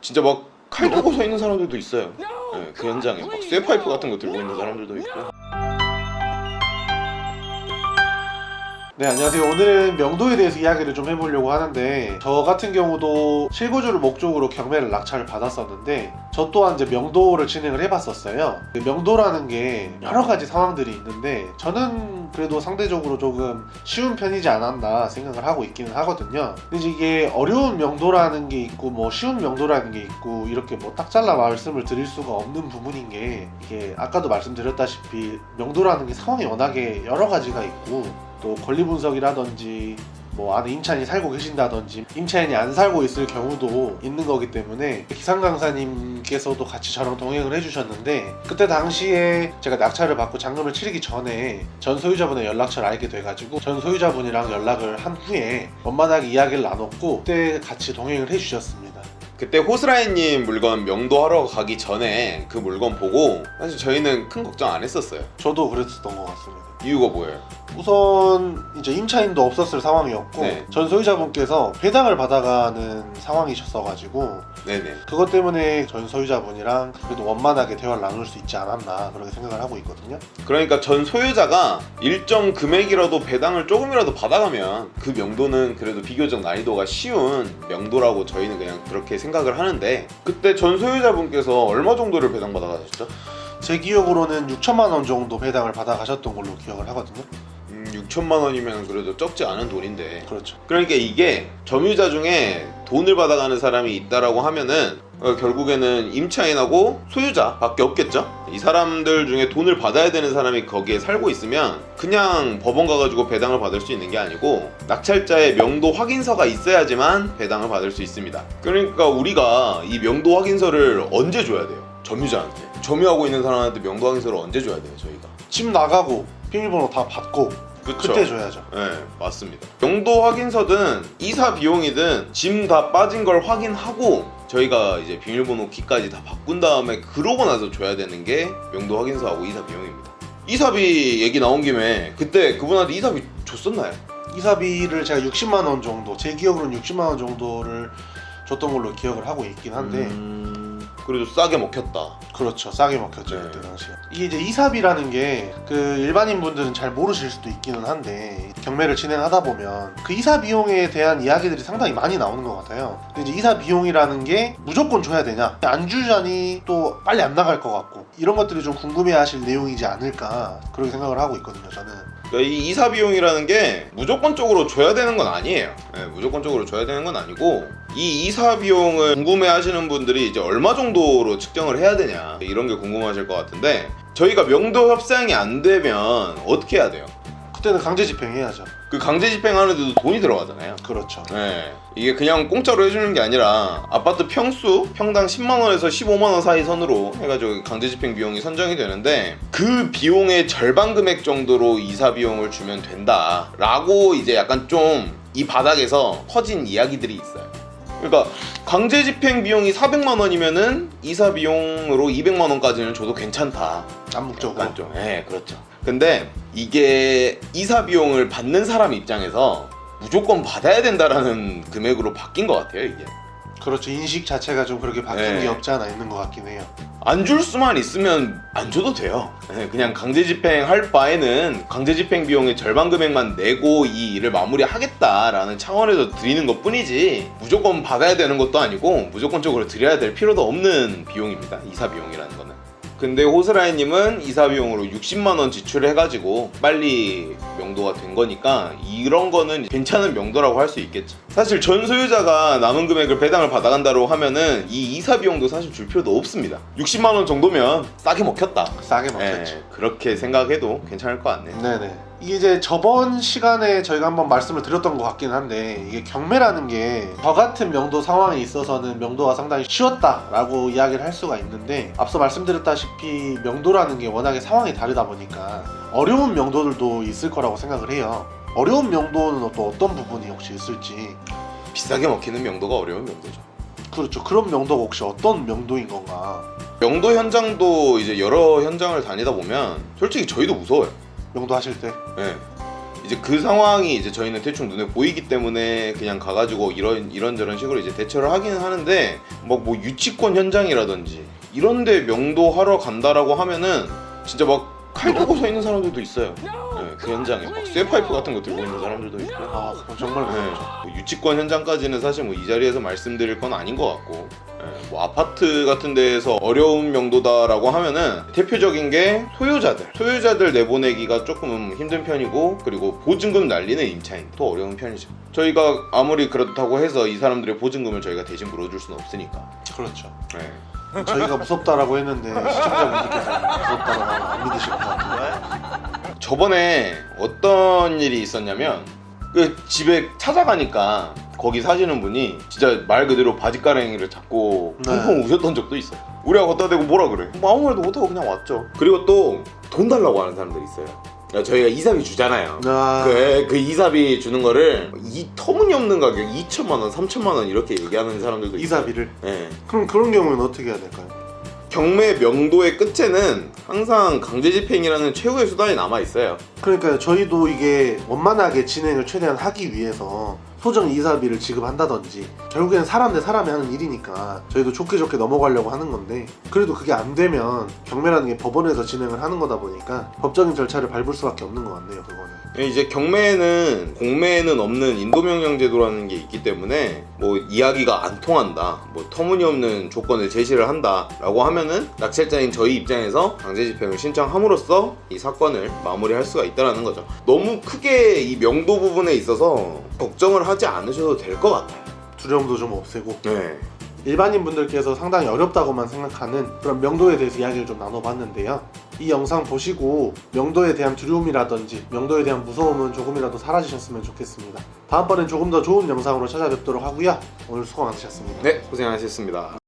진짜 막 칼 들고 서 있는 사람들도 있어요. 네, 그 현장에 막 쇠파이프 같은 거 들고 있는 사람들도 있고. 네, 안녕하세요. 오늘은 명도에 대해서 이야기를 좀 해보려고 하는데, 저 같은 경우도 실거주를 목적으로 경매를 낙찰을 받았었는데, 저 또한 이제 명도를 진행을 해봤었어요. 그 명도라는 게 여러 가지 상황들이 있는데, 저는 그래도 상대적으로 조금 쉬운 편이지 않았나 생각을 하고 있기는 하거든요. 근데 이제 이게 어려운 명도라는 게 있고, 뭐 쉬운 명도라는 게 있고, 이렇게 뭐 딱 잘라 말씀을 드릴 수가 없는 부분인 게, 이게 아까도 말씀드렸다시피 명도라는 게 상황이 워낙에 여러 가지가 있고, 또 권리 분석이라든지 뭐 안에 임차인이 살고 계신다든지 임차인이 안 살고 있을 경우도 있는 거기 때문에, 기상 강사님께서도 같이 저랑 동행을 해주셨는데, 그때 당시에 제가 낙찰을 받고 잔금을 치르기 전에 전 소유자분의 연락처를 알게 돼가지고 전 소유자분이랑 연락을 한 후에 원만하게 이야기를 나눴고, 그때 같이 동행을 해주셨습니다. 그때 호스라이님 물건 명도하러 가기 전에 그 물건 보고 사실 저희는 큰 걱정 안 했었어요. 저도 그랬었던 것 같습니다. 이유가 뭐예요? 우선 이제 임차인도 없었을 상황이었고, 네. 전 소유자분께서 배당을 받아가는 상황이셨어가지고, 네네. 그것 때문에 전 소유자분이랑 그래도 원만하게 대화를 나눌 수 있지 않았나, 그렇게 생각을 하고 있거든요. 그러니까 전 소유자가 일정 금액이라도 배당을 조금이라도 받아가면 그 명도는 그래도 비교적 난이도가 쉬운 명도라고 저희는 그냥 그렇게 생각을 하는데, 그때 전 소유자분께서 얼마 정도를 배당 받아가셨죠? 제 기억으로는 6천만 원 정도 배당을 받아가셨던 걸로 기억을 하거든요. 6천만 원이면 그래도 적지 않은 돈인데. 그렇죠. 그러니까 이게 점유자 중에 돈을 받아가는 사람이 있다라고 하면은 결국에는 임차인하고 소유자밖에 없겠죠. 이 사람들 중에 돈을 받아야 되는 사람이 거기에 살고 있으면 그냥 법원 가가지고 배당을 받을 수 있는 게 아니고 낙찰자의 명도 확인서가 있어야지만 배당을 받을 수 있습니다. 그러니까 우리가 이 명도 확인서를 언제 줘야 돼요? 점유자한테. 점유하고 있는 사람한테 명도 확인서를 언제 줘야 돼요, 저희가? 집 나가고 비밀번호 다 받고 그쵸? 그때 줘야죠. 네, 맞습니다. 명도 확인서든 이사 비용이든 짐 다 빠진 걸 확인하고 저희가 이제 비밀번호 키까지 다 바꾼 다음에 그러고 나서 줘야 되는 게 명도 확인서하고 이사 비용입니다. 이사비 얘기 나온 김에 그때 그분한테 이사비 줬었나요? 이사비를 제가 60만 원 정도, 제 기억으로는 60만 원 정도를 줬던 걸로 기억을 하고 있긴 한데, 그래도 싸게 먹혔다. 그렇죠. 싸게 먹혔죠. 네. 그때 당시에. 이게 이제 이사비라는 게 그 일반인 분들은 잘 모르실 수도 있기는 한데, 경매를 진행하다 보면 그 이사 비용에 대한 이야기들이 상당히 많이 나오는 것 같아요. 근데 이제 이사 비용이라는 게 무조건 줘야 되냐, 안 주자니 또 빨리 안 나갈 것 같고, 이런 것들이 좀 궁금해하실 내용이지 않을까, 그렇게 생각을 하고 있거든요, 저는. 그러니까 이 이사 비용이라는 게 무조건적으로 줘야 되는 건 아니에요. 네, 무조건적으로 줘야 되는 건 아니고, 이 이사 비용을 궁금해하시는 분들이 이제 얼마 정도로 측정을 해야 되냐, 이런 게 궁금하실 것 같은데, 저희가 명도 협상이 안 되면 어떻게 해야 돼요? 그때는 강제 집행해야죠. 그 강제 집행하는데도 돈이 들어가잖아요. 그렇죠. 네, 이게 그냥 공짜로 해주는 게 아니라 아파트 평수 평당 10만 원에서 15만 원 사이 선으로 해가지고 강제 집행 비용이 선정이 되는데, 그 비용의 절반 금액 정도로 이사 비용을 주면 된다라고 이제 약간 좀 이 바닥에서 커진 이야기들이 있어요. 그러니까 강제 집행 비용이 400만 원이면은 이사 비용으로 200만 원까지는 줘도 괜찮다. 암묵적으로. 약간 좀, 그렇죠. 근데 이게 이사 비용을 받는 사람 입장에서 무조건 받아야 된다라는 금액으로 바뀐 것 같아요, 이게. 그렇죠. 인식 자체가 좀 그렇게 바뀐 네. 게 없지 않아 있는 것 같긴 해요. 안 줄 수만 있으면 안 줘도 돼요. 그냥 강제 집행할 바에는 강제 집행 비용의 절반 금액만 내고 이 일을 마무리하겠다라는 차원에서 드리는 것 뿐이지, 무조건 받아야 되는 것도 아니고 무조건적으로 드려야 될 필요도 없는 비용입니다, 이사 비용이라는 거는. 근데 호스라이님은 이사 비용으로 60만 원 지출해가지고 빨리 명도가 된 거니까 이런 거는 괜찮은 명도라고 할 수 있겠죠. 사실 전 소유자가 남은 금액을 배당을 받아간다고 하면은 이 이사 비용도 사실 줄 필요도 없습니다. 60만 원 정도면 싸게 먹혔다. 싸게 먹혔죠. 그렇게 생각해도 괜찮을 것 같네요. 네네. 이게 이제 저번 시간에 저희가 한번 말씀을 드렸던 것 같긴 한데, 이게 경매라는 게 저 같은 명도 상황에 있어서는 명도가 상당히 쉬웠다라고 이야기를 할 수가 있는데, 앞서 말씀드렸다시피 명도라는 게 워낙에 상황이 다르다 보니까 어려운 명도들도 있을 거라고 생각을 해요. 어려운 명도는 또 어떤 부분이 혹시 있을지. 비싸게 먹히는 명도가 어려운 명도죠. 그렇죠. 그런 명도가 혹시 어떤 명도인 건가? 명도 현장도 이제 여러 현장을 다니다 보면 솔직히 저희도 무서워요. 명도 하실 때. 네. 이제 그 상황이 이제 저희는 대충 눈에 보이기 때문에 그냥 가가지고 이런저런 식으로 이제 대처를 하기는 하는데 막 뭐 유치권 현장이라든지 이런데 명도하러 간다라고 하면은 진짜 막 칼 들고 서 있는 사람들도 있어요. 네, 그 현장에 막 쇠파이프 같은 거 들고 있는 사람들도 있고. 아 그럼 정말 네, 무섭죠. 뭐 유치권 현장까지는 사실 뭐 이 자리에서 말씀드릴 건 아닌 것 같고, 뭐 아파트 같은 데에서 어려운 명도다라고 하면은 대표적인 게 소유자들 내보내기가 조금 힘든 편이고, 그리고 보증금 날리는 임차인 또 어려운 편이죠. 저희가 아무리 그렇다고 해서 이 사람들의 보증금을 저희가 대신 물어줄 수는 없으니까. 그렇죠. 네. 저희가 무섭다라고 했는데 시청자분들께서 무섭다고 안 믿으실 것 같은데. 저번에 어떤 일이 있었냐면 그 집에 찾아가니까 거기 사시는 분이 진짜 말 그대로 바지가랑이를 잡고 네. 펑펑 우셨던 적도 있어요. 우리가 갖다 대고 뭐라 그래? 뭐 아무 말도 못하고 그냥 왔죠. 그리고 또 돈 달라고 하는 사람들이 있어요. 저희가 이사비 주잖아요. 그 이사비 주는 거를 이 터무니없는 가격 2천만 원, 3천만 원 이렇게 얘기하는 사람들도 있어요. 이사비를? 네. 그럼 그런 경우는 어떻게 해야 될까요? 경매 명도의 끝에는 항상 강제집행이라는 최후의 수단이 남아있어요. 그러니까 저희도 이게 원만하게 진행을 최대한 하기 위해서 소정 이사비를 지급한다든지, 결국에는 사람 대 사람이 하는 일이니까 저희도 좋게 넘어가려고 하는 건데, 그래도 그게 안 되면 경매라는 게 법원에서 진행을 하는 거다 보니까 법적인 절차를 밟을 수밖에 없는 것 같네요. 그거는 이제 경매에는 공매에는 없는 인도명령 제도라는 게 있기 때문에 뭐 이야기가 안 통한다, 뭐 터무니없는 조건을 제시를 한다라고 하면은 낙찰자인 저희 입장에서 강제집행을 신청함으로써 이 사건을 마무리할 수가 있다는 거죠. 너무 크게 이 명도 부분에 있어서 걱정을 하지 않으셔도 될 것 같아요. 두려움도 좀 없애고. 네. 일반인 분들께서 상당히 어렵다고만 생각하는 그런 명도에 대해서 이야기를 좀 나눠봤는데요. 이 영상 보시고 명도에 대한 두려움이라든지 명도에 대한 무서움은 조금이라도 사라지셨으면 좋겠습니다. 다음번엔 조금 더 좋은 영상으로 찾아뵙도록 하고요. 오늘 수고 많으셨습니다. 네, 고생하셨습니다.